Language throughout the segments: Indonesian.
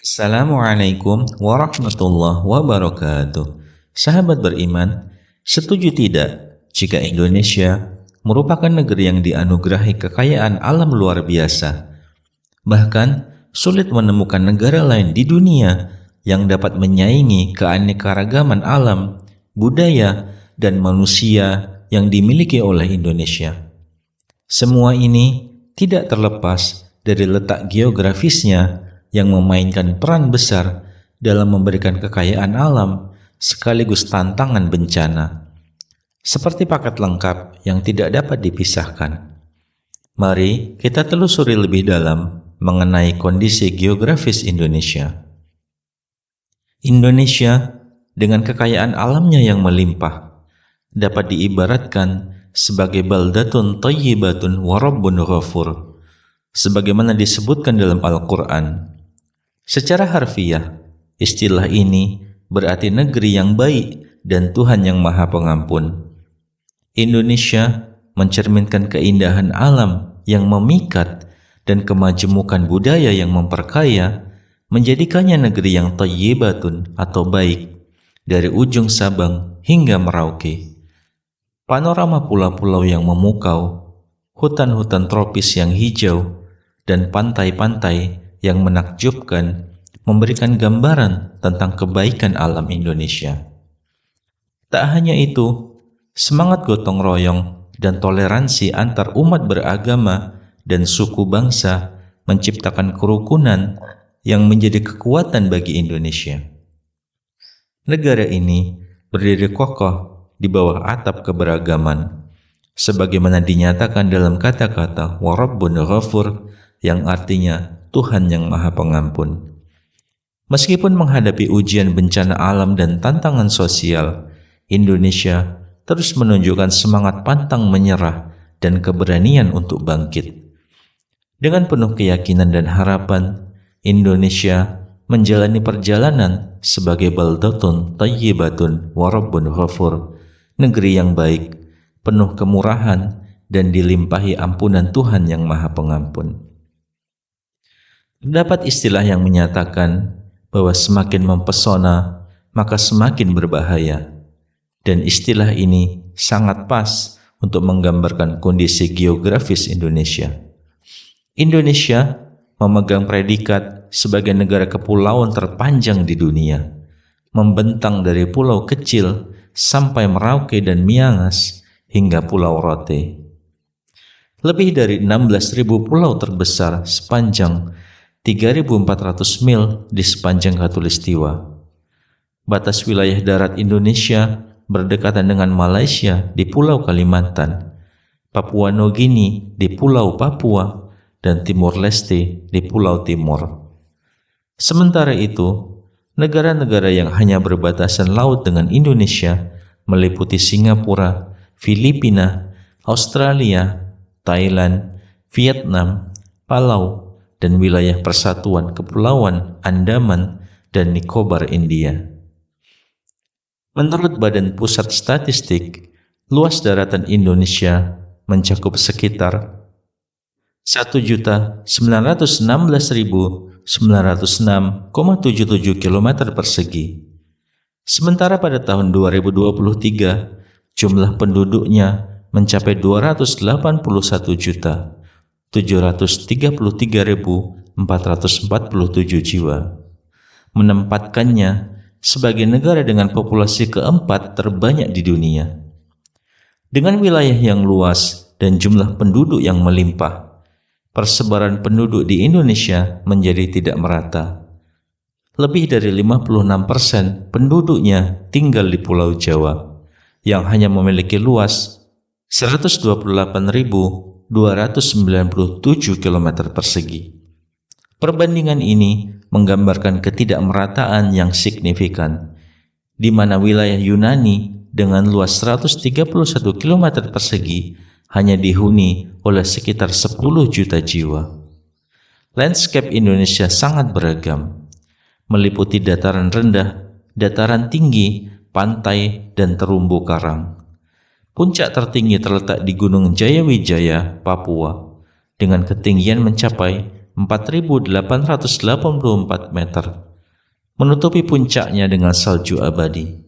Assalamualaikum warahmatullahi wabarakatuh. Sahabat beriman, setuju tidak jika Indonesia merupakan negeri yang dianugerahi kekayaan alam luar biasa? Bahkan sulit menemukan negara lain di dunia yang dapat menyaingi keanekaragaman alam, budaya, dan manusia yang dimiliki oleh Indonesia. Semua ini tidak terlepas dari letak geografisnya yang memainkan peran besar dalam memberikan kekayaan alam sekaligus tantangan bencana. Seperti paket lengkap yang tidak dapat dipisahkan. Mari kita telusuri lebih dalam mengenai kondisi geografis Indonesia. Indonesia dengan kekayaan alamnya yang melimpah dapat diibaratkan sebagai baldatun thayyibatun wa rabbun ghafur, sebagaimana disebutkan dalam Al-Quran. Secara harfiah, istilah ini berarti negeri yang baik dan Tuhan yang Maha Pengampun. Indonesia mencerminkan keindahan alam yang memikat dan kemajemukan budaya yang memperkaya, menjadikannya negeri yang thayyibatun atau baik dari ujung Sabang hingga Merauke. Panorama pulau-pulau yang memukau, hutan-hutan tropis yang hijau, dan pantai-pantai yang menakjubkan memberikan gambaran tentang kebaikan alam Indonesia. Tak hanya itu, semangat gotong royong dan toleransi antar umat beragama dan suku bangsa menciptakan kerukunan yang menjadi kekuatan bagi Indonesia. Negara ini berdiri kokoh di bawah atap keberagaman, sebagaimana dinyatakan dalam kata-kata wa rabbun ghafur, yang artinya Tuhan yang Maha Pengampun. Meskipun menghadapi ujian bencana alam dan tantangan sosial, Indonesia terus menunjukkan semangat pantang menyerah dan keberanian untuk bangkit. Dengan penuh keyakinan dan harapan, Indonesia menjalani perjalanan sebagai baldatun thayyibatun wa rabbun ghafur, negeri yang baik, penuh kemurahan, dan dilimpahi ampunan Tuhan yang Maha Pengampun. Terdapat istilah yang menyatakan bahwa semakin mempesona, maka semakin berbahaya. Dan istilah ini sangat pas untuk menggambarkan kondisi geografis Indonesia. Indonesia memegang predikat sebagai negara kepulauan terpanjang di dunia, membentang dari pulau kecil sampai Merauke dan Miangas hingga Pulau Rote. Lebih dari 16.000 pulau terbesar sepanjang 3.400 mil di sepanjang Khatulistiwa. Batas wilayah darat Indonesia berdekatan dengan Malaysia di Pulau Kalimantan, Papua Nugini di Pulau Papua, dan Timor Leste di Pulau Timor. Sementara itu, negara-negara yang hanya berbatasan laut dengan Indonesia meliputi Singapura, Filipina, Australia, Thailand, Vietnam, Palau, dan wilayah Persatuan Kepulauan Andaman dan Nicobar, India. Menurut Badan Pusat Statistik, luas daratan Indonesia mencakup sekitar 1.916.906,77 km persegi. Sementara pada tahun 2023, jumlah penduduknya mencapai 281.733.447 jiwa, menempatkannya sebagai negara dengan populasi keempat terbanyak di dunia. Dengan wilayah yang luas dan jumlah penduduk yang melimpah, persebaran penduduk di Indonesia menjadi tidak merata. Lebih dari 56% penduduknya tinggal di Pulau Jawa, yang hanya memiliki luas 128.297 km persegi. Perbandingan ini menggambarkan ketidakmerataan yang signifikan, di mana wilayah Yunani dengan luas 131 km persegi hanya dihuni oleh sekitar 10 juta jiwa. Landscape Indonesia sangat beragam, meliputi dataran rendah, dataran tinggi, pantai, dan terumbu karang. Puncak tertinggi terletak di Gunung Jayawijaya, Papua, dengan ketinggian mencapai 4.884 meter, menutupi puncaknya dengan salju abadi.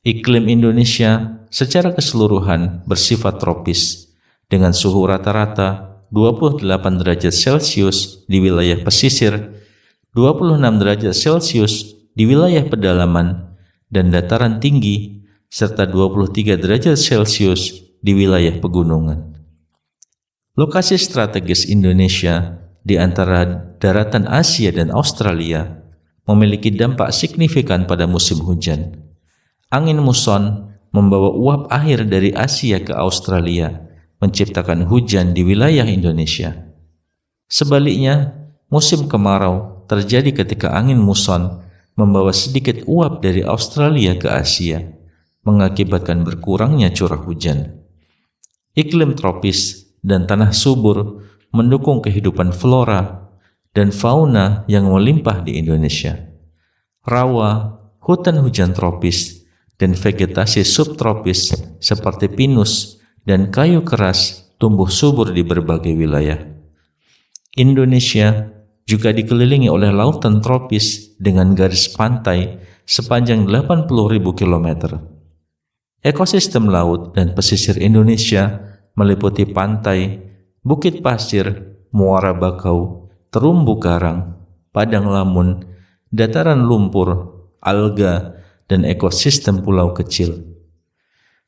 Iklim Indonesia secara keseluruhan bersifat tropis, dengan suhu rata-rata 28 derajat Celcius di wilayah pesisir, 26 derajat Celcius di wilayah pedalaman dan dataran tinggi, serta 23 derajat Celcius di wilayah pegunungan. Lokasi strategis Indonesia di antara daratan Asia dan Australia memiliki dampak signifikan pada musim hujan. Angin muson membawa uap air dari Asia ke Australia, menciptakan hujan di wilayah Indonesia. Sebaliknya, musim kemarau terjadi ketika angin muson membawa sedikit uap dari Australia ke Asia, mengakibatkan berkurangnya curah hujan. Iklim tropis dan tanah subur mendukung kehidupan flora dan fauna yang melimpah di Indonesia. Rawa, hutan hujan tropis, dan vegetasi subtropis seperti pinus dan kayu keras tumbuh subur di berbagai wilayah. Indonesia juga dikelilingi oleh lautan tropis dengan garis pantai sepanjang 80.000 km. Ekosistem laut dan pesisir Indonesia meliputi pantai, bukit pasir, muara bakau, terumbu karang, padang lamun, dataran lumpur, alga, dan ekosistem pulau kecil.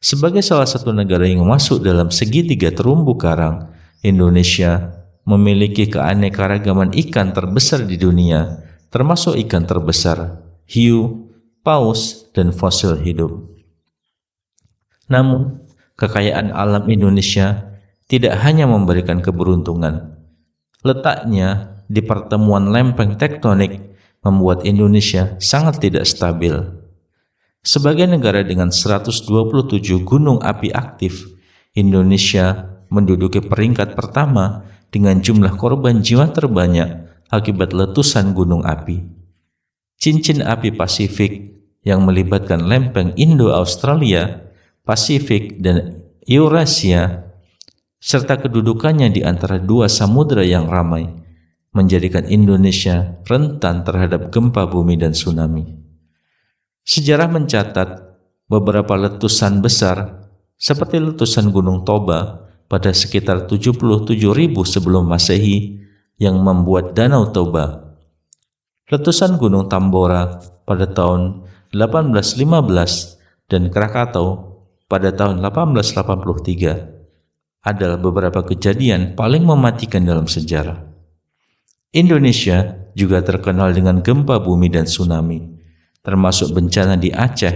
Sebagai salah satu negara yang masuk dalam segitiga terumbu karang, Indonesia memiliki keanekaragaman ikan terbesar di dunia, termasuk ikan terbesar, hiu, paus, dan fosil hidup. Namun, kekayaan alam Indonesia tidak hanya memberikan keberuntungan. Letaknya di pertemuan lempeng tektonik membuat Indonesia sangat tidak stabil. Sebagai negara dengan 127 gunung api aktif, Indonesia menduduki peringkat pertama dengan jumlah korban jiwa terbanyak akibat letusan gunung api. Cincin api Pasifik yang melibatkan lempeng Indo-Australia, Pasifik, dan Eurasia, serta kedudukannya di antara dua samudera yang ramai, menjadikan Indonesia rentan terhadap gempa bumi dan tsunami. Sejarah mencatat beberapa letusan besar seperti letusan Gunung Toba pada sekitar 77.000 sebelum Masehi yang membuat Danau Toba, letusan Gunung Tambora pada tahun 1815 dan Krakatau pada tahun 1883 adalah beberapa kejadian paling mematikan dalam sejarah. Indonesia juga terkenal dengan gempa bumi dan tsunami, termasuk bencana di Aceh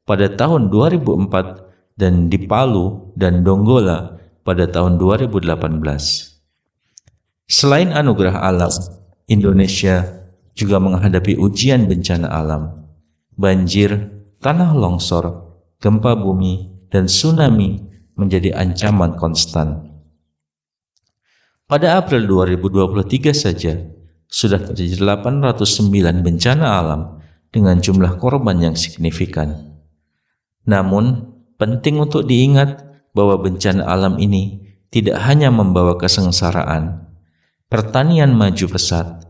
pada tahun 2004 dan di Palu dan Donggala pada tahun 2018. Selain anugerah alam, Indonesia juga menghadapi ujian bencana alam. Banjir, tanah longsor, gempa bumi, dan tsunami menjadi ancaman konstan. Pada April 2023 saja, sudah terjadi 809 bencana alam dengan jumlah korban yang signifikan. Namun, penting untuk diingat bahwa bencana alam ini tidak hanya membawa kesengsaraan. Pertanian maju pesat,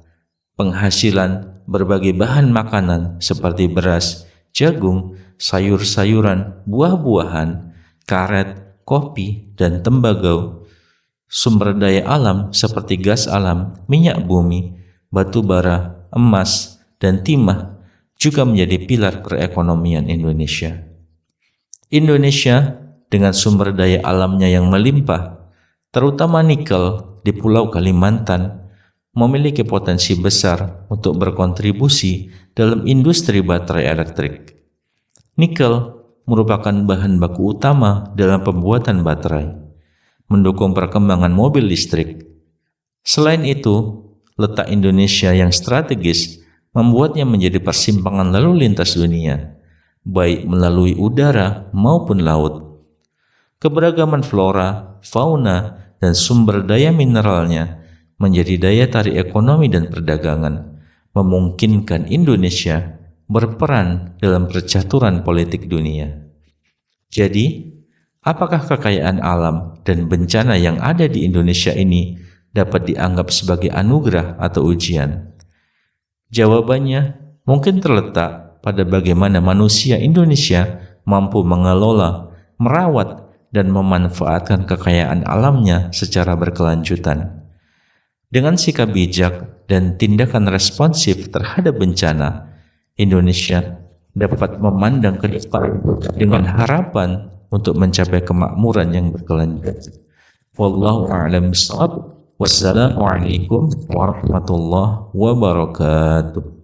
penghasilan berbagai bahan makanan seperti beras, jagung, sayur-sayuran, buah-buahan, karet, kopi, dan tembakau, sumber daya alam seperti gas alam, minyak bumi, batu bara, emas, dan timah juga menjadi pilar perekonomian Indonesia. Indonesia dengan sumber daya alamnya yang melimpah, terutama nikel di Pulau Kalimantan, memiliki potensi besar untuk berkontribusi dalam industri baterai elektrik. Nikel merupakan bahan baku utama dalam pembuatan baterai, mendukung perkembangan mobil listrik. Selain itu, letak Indonesia yang strategis membuatnya menjadi persimpangan lalu lintas dunia, baik melalui udara maupun laut. Keberagaman flora, fauna, dan sumber daya mineralnya menjadi daya tarik ekonomi dan perdagangan, memungkinkan Indonesia berperan dalam percaturan politik dunia. Jadi, apakah kekayaan alam dan bencana yang ada di Indonesia ini dapat dianggap sebagai anugerah atau ujian? Jawabannya mungkin terletak pada bagaimana manusia Indonesia mampu mengelola, merawat, dan memanfaatkan kekayaan alamnya secara berkelanjutan. Dengan sikap bijak dan tindakan responsif terhadap bencana, Indonesia dapat memandang ke depan dengan harapan untuk mencapai kemakmuran yang berkelanjutan. Wallahu a'lam bishawab. Wassalamualaikum warahmatullahi wabarakatuh.